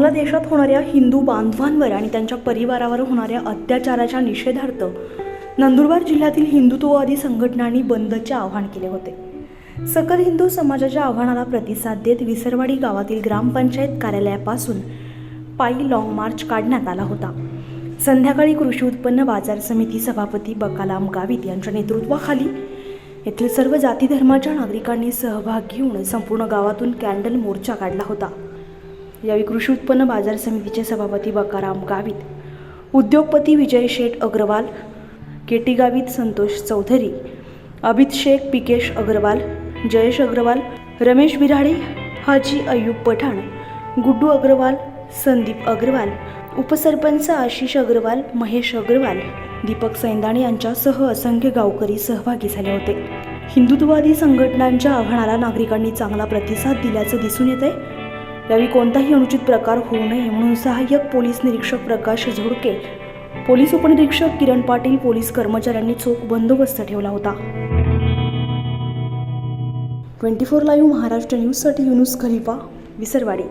बांगलादेशात होणाऱ्या हिंदू बांधवांवर आणि त्यांच्या परिवारावर होणाऱ्या अत्याचाराच्या निषेधार्थ नंदुरबार जिल्ह्यातील हिंदुत्ववादी संघटनांनी बंदचे आवाहन केले होते। सकल हिंदू समाजाच्या आवाहनाला प्रतिसाद देत विसरवाडी गावातील ग्रामपंचायत कार्यालयापासून पायी लॉंग मार्च काढण्यात आला होता। संध्याकाळी कृषी उत्पन्न बाजार समिती सभापती बकालाम गावित यांच्या नेतृत्वाखाली येथील सर्व जाती धर्माच्या नागरिकांनी सहभाग घेऊन संपूर्ण गावातून कॅन्डल मोर्चा काढला होता। यावेळी कृषी उत्पन्न बाजार समितीचे सभापती बकाराम गावित, उद्योगपती विजय शेठ अग्रवाल, केटी गावित, संतोष चौधरी, अभित शेख, पिकेश अग्रवाल, जयेश अग्रवाल, रमेश बिराडे, हाजी अय्यूब पठाण, गुड्डू अग्रवाल, संदीप अग्रवाल, उपसरपंच आशिष अग्रवाल, महेश अग्रवाल, दीपक सैंदाणे यांच्यासह असंख्य गावकरी सहभागी झाले होते। हिंदुत्ववादी संघटनांच्या आवाहनाला नागरिकांनी चांगला प्रतिसाद दिल्याचं दिसून येत आहे। यावेळी कोणताही अनुचित प्रकार होऊ नये म्हणून सहाय्यक पोलीस निरीक्षक प्रकाश झोडके, पोलीस उपनिरीक्षक किरण पाटील, पोलीस कर्मचाऱ्यांनी चोख बंदोबस्त ठेवला होता। 24 लाईव्ह महाराष्ट्र न्यूजसाठी युनुस खलिफा, विसरवाडी।